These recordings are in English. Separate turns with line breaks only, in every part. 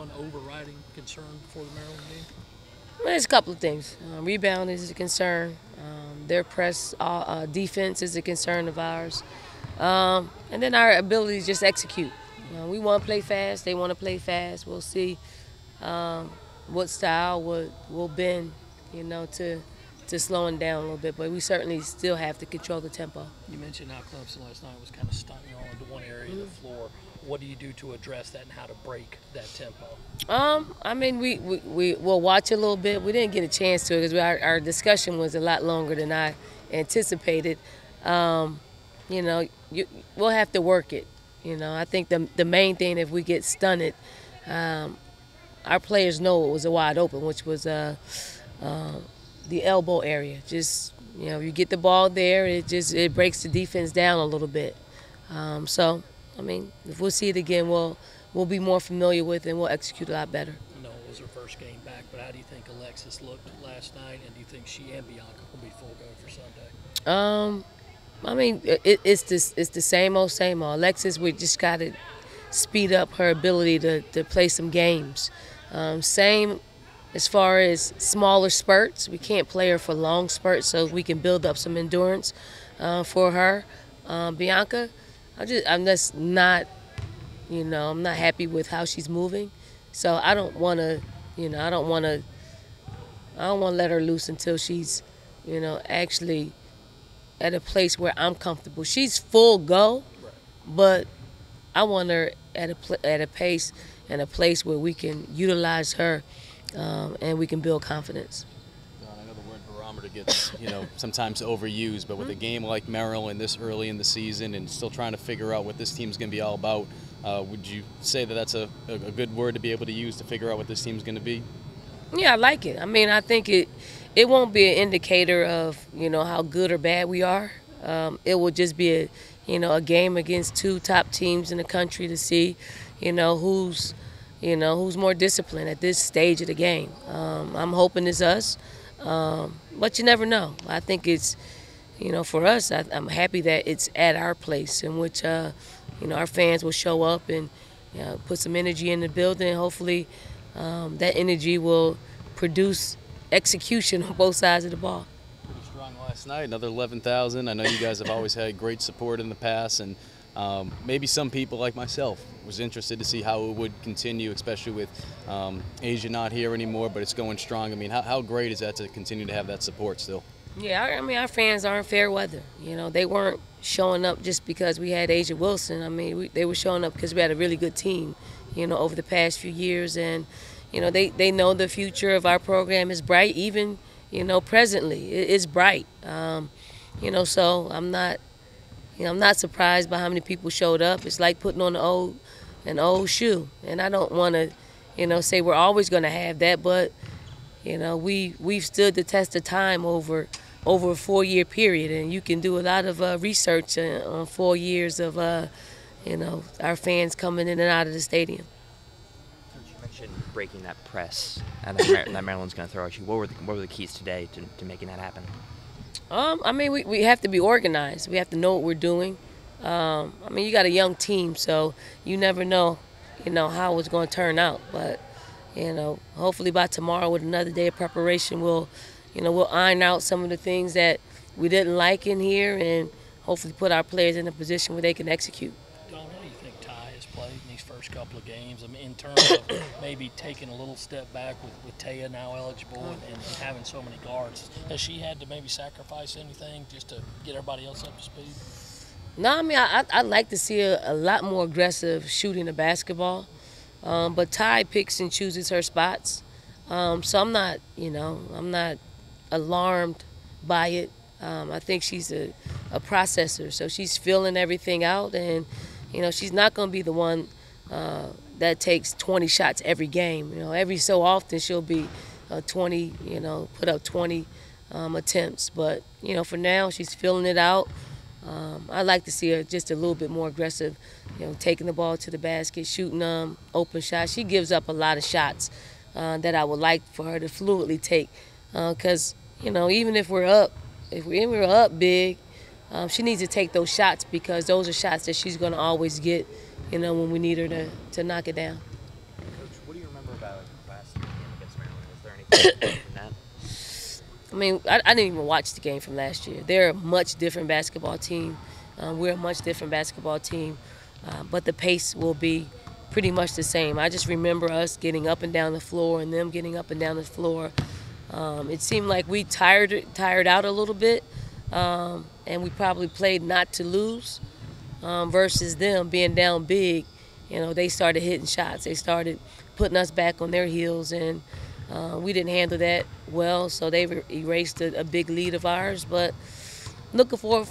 one overriding concern for the Maryland game?
Well, there's a couple of things. Rebound is a concern. Their press defense is a concern of ours. And then our ability to just execute. We want to play fast. They want to play fast. We'll see what style will bend, to slowing down a little bit. But we certainly still have to control the tempo.
You mentioned how Clemson last night was kind of stunting you all into one area of the floor. What do you do to address that and how to break that tempo?
I mean, we'll watch a little bit. We didn't get a chance to because our discussion was a lot longer than I anticipated. We'll have to work it. I think the main thing, if we get stunted, our players know it was a wide open, which was the elbow area. Just you get the ball there, it breaks the defense down a little bit. I mean, if we'll see it again, we'll be more familiar with it and we'll execute a lot better.
It was her first game back, but how do you think Alexis looked last night, and do you think she and Bianca will be full go for Sunday?
I mean, it's the same old, same old. Alexis, we just got to speed up her ability to play some games. Same as far as smaller spurts. We can't play her for long spurts, so we can build up some endurance for her. Bianca, I'm just not, I'm not happy with how she's moving. So I don't want to, I don't want to let her loose until she's, actually at a place where I'm comfortable. She's full go, but I want her at a pace and a place where we can utilize her and we can build confidence.
I know the word barometer gets, sometimes overused, but with a game like Maryland this early in the season and still trying to figure out what this team's going to be all about, would you say that that's a good word to be able to use to figure out what this team's going to be?
Yeah, I like it. I mean, I think it won't be an indicator of, how good or bad we are. It will just be a game against two top teams in the country to see, who's more disciplined at this stage of the game. I'm hoping it's us, but you never know. I think it's, for us, I'm happy that it's at our place in which, our fans will show up and put some energy in the building. And hopefully that energy will produce execution on both sides of the ball.
Pretty strong last night, another 11,000. I know you guys have always had great support in the past, and maybe some people like myself was interested to see how it would continue, especially with Asia not here anymore, but it's going strong. I mean, how great is that to continue to have that support still?
Yeah, I mean, our fans aren't fair weather. They weren't showing up just because we had Asia Wilson. I mean, they were showing up because we had a really good team, over the past few years. And, they know the future of our program is bright, even, presently. It's bright. So I'm not surprised by how many people showed up. It's like putting on an old shoe. And I don't want to, say we're always going to have that, but, we've stood the test of time over a 4-year period, and you can do a lot of research on 4 years of, our fans coming in and out of the stadium.
You mentioned breaking that press that Maryland's going to throw at you. What were the keys today to making that happen?
I mean, we have to be organized. We have to know what we're doing. I mean, you got a young team, so you never know, how it's going to turn out. But, hopefully by tomorrow with another day of preparation, we'll iron out some of the things that we didn't like in here and hopefully put our players in a position where they can execute.
Don, how do you think Ty has played in these first couple of games? I mean, in terms of maybe taking a little step back with Taya now eligible and having so many guards, has she had to maybe sacrifice anything just to get everybody else up to speed?
No, I mean, I'd like to see a lot more aggressive shooting of basketball. But Ty picks and chooses her spots. So I'm not alarmed by it. I think she's a processor, so she's filling everything out, and she's not going to be the one that takes 20 shots every game. Every so often she'll be 20, put up 20 attempts. But for now she's filling it out. I'd like to see her just a little bit more aggressive, taking the ball to the basket, shooting open shots. She gives up a lot of shots that I would like for her to fluidly take, because even if we're up big, she needs to take those shots, because those are shots that she's going to always get, when we need her to knock it down.
Coach, what do you remember That?
I mean, I didn't even watch the game from last year. They're a much different basketball team. We're a much different basketball team, but the pace will be pretty much the same. I just remember us getting up and down the floor and them getting up and down the floor. It seemed like we tired out a little bit, and we probably played not to lose versus them being down big. You know, they started hitting shots. They started putting us back on their heels, and we didn't handle that well, so they erased a big lead of ours. But looking forward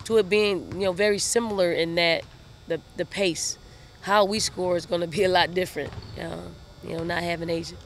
to it being, very similar in that the pace, how we score is going to be a lot different. Not having Asia.